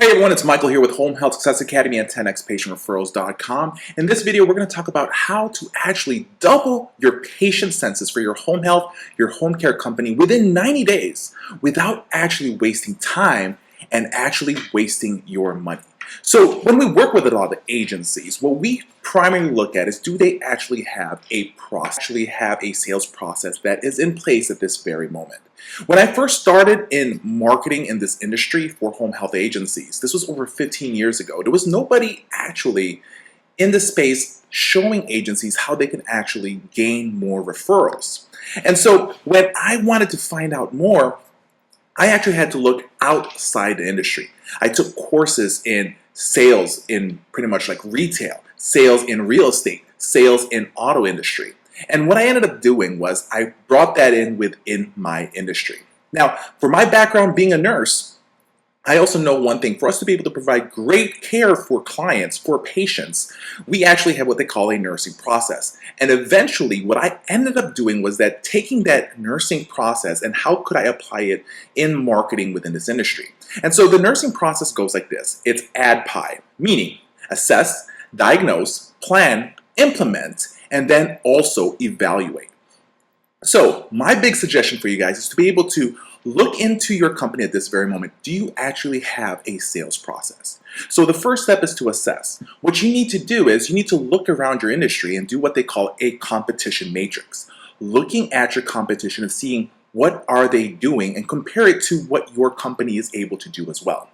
Hey everyone, it's Michael here with Home Health Success Academy and 10xpatientreferrals.com. In this video, we're going to talk about how to actually double your patient census for your home health, your home care company within 90 days without actually wasting time and actually wasting your money. So when we work with a lot of agencies, what we primarily look at is, do they actually have a sales process that is in place at this very moment? When I first started in marketing in this industry for home health agencies, this was over 15 years ago, there was nobody actually in the space showing agencies how they can actually gain more referrals. And so when I wanted to find out more, I actually had to look outside the industry. I took courses in sales in pretty much like retail, sales in real estate, sales in auto industry. And what I ended up doing was I brought that in within my industry. Now, for my background being a nurse, I also know one thing. For us to be able to provide great care for clients, for patients, we actually have what they call a nursing process. And eventually, what I ended up doing was that taking that nursing process and how could I apply it in marketing within this industry. And so the nursing process goes like this. It's ADPI, meaning assess, diagnose, plan, implement, and then also evaluate. So my big suggestion for you guys is to be able to look into your company at this very moment. Do you actually have a sales process? So the first step is to assess. What you need to do is you need to look around your industry and do what they call a competition matrix. Looking at your competition and seeing what are they doing and compare it to what your company is able to do as well.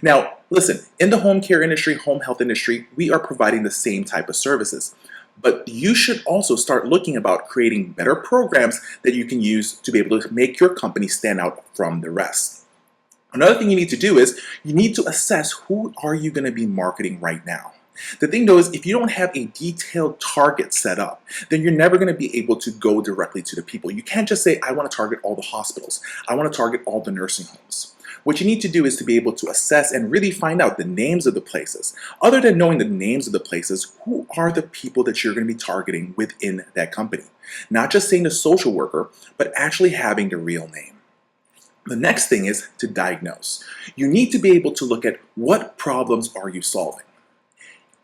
Now, listen, in the home care industry, home health industry, we are providing the same type of services. But you should also start looking about creating better programs that you can use to be able to make your company stand out from the rest. Another thing you need to do is you need to assess who are you going to be marketing right now. The thing though is if you don't have a detailed target set up, then you're never going to be able to go directly to the people. You can't just say, I want to target all the hospitals. I want to target all the nursing homes. What you need to do is to be able to assess and really find out the names of the places. Other than knowing the names of the places, who are the people that you're going to be targeting within that company? Not just saying the social worker, but actually having the real name. The next thing is to diagnose. You need to be able to look at what problems are you solving.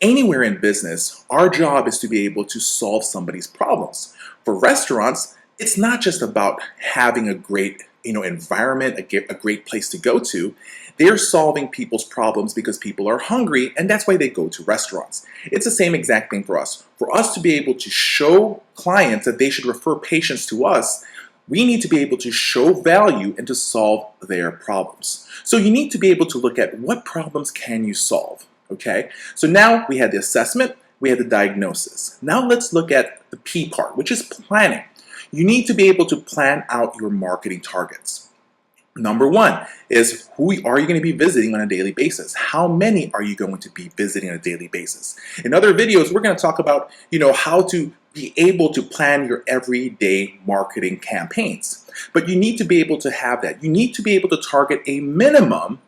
Anywhere in business, our job is to be able to solve somebody's problems. For restaurants, it's not just about having a great environment, a great place to go to. They're solving people's problems because people are hungry, and that's why they go to restaurants. It's the same exact thing for us. For us to be able to show clients that they should refer patients to us, we need to be able to show value and to solve their problems. So you need to be able to look at what problems can you solve, okay? So now we had the assessment, we had the diagnosis. Now let's look at the P part, which is planning. You need to be able to plan out your marketing targets. Number one is, who are you going to be visiting on a daily basis? How many are you going to be visiting on a daily basis? In other videos, we're going to talk about, how to be able to plan your everyday marketing campaigns. But you need to be able to have that. You need to be able to target a minimum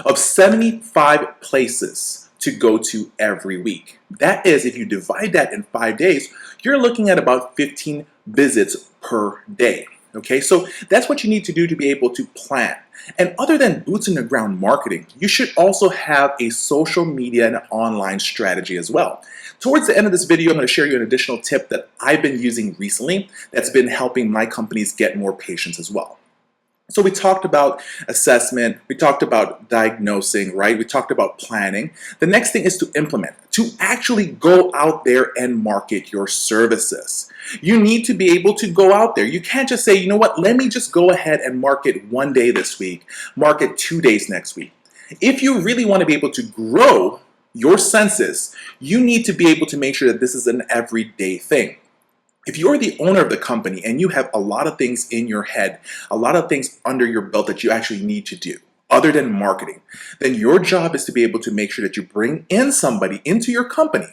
of 75 places to go to every week. That is, if you divide that in 5 days, you're looking at about 15 visits per day. Okay, so that's what you need to do to be able to plan. And other than boots in the ground marketing, you should also have a social media and online strategy as well. Towards the end of this video, I'm going to share you an additional tip that I've been using recently that's been helping my companies get more patients as well. So we talked about assessment, we talked about diagnosing, right? We talked about planning. The next thing is to implement, to actually go out there and market your services. You need to be able to go out there. You can't just say, you know what, let me just go ahead and market 1 day this week, market 2 days next week. If you really want to be able to grow your census, you need to be able to make sure that this is an everyday thing. If you're the owner of the company and you have a lot of things in your head, a lot of things under your belt that you actually need to do, other than marketing, then your job is to be able to make sure that you bring in somebody into your company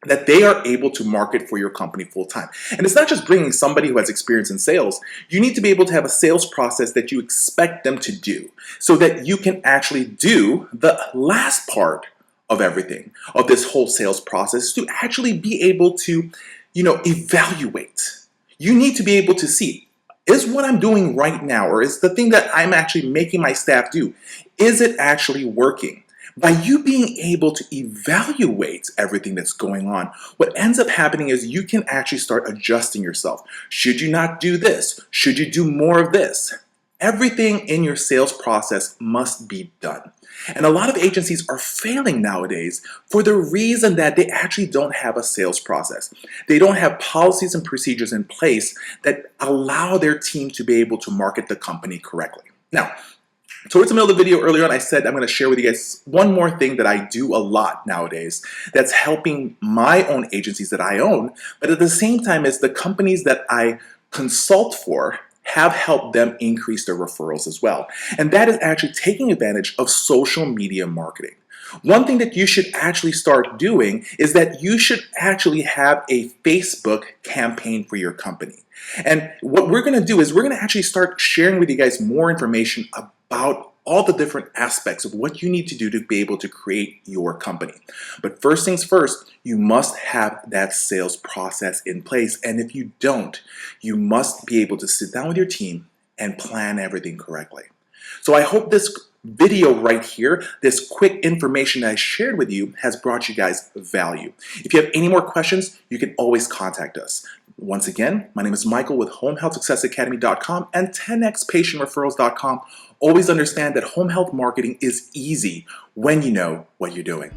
that they are able to market for your company full time. And it's not just bringing somebody who has experience in sales. You need to be able to have a sales process that you expect them to do so that you can actually do the last part of everything, of this whole sales process, to actually be able to evaluate. You need to be able to see, is what I'm doing right now, or is the thing that I'm actually making my staff do, Is it actually working? By you being able to evaluate everything that's going on, what ends up happening is you can actually start adjusting yourself. Should you not do this? Should you do more of this? Everything in your sales process must be done. And a lot of agencies are failing nowadays for the reason that they actually don't have a sales process. They don't have policies and procedures in place that allow their team to be able to market the company correctly. Now, towards the middle of the video earlier on, I said I'm going to share with you guys one more thing that I do a lot nowadays that's helping my own agencies that I own, but at the same time as the companies that I consult for have helped them increase their referrals as well. And that is actually taking advantage of social media marketing. One thing that you should actually start doing is that you should actually have a Facebook campaign for your company. And what we're going to do is we're going to actually start sharing with you guys more information about all the different aspects of what you need to do to be able to create your company. But first things first, you must have that sales process in place. And if you don't, you must be able to sit down with your team and plan everything correctly. So I hope this video right here, this quick information that I shared with you, has brought you guys value. If you have any more questions, you can always contact us. Once again, my name is Michael with HomeHealthSuccessAcademy.com and 10xPatientReferrals.com. Always understand that home health marketing is easy when you know what you're doing.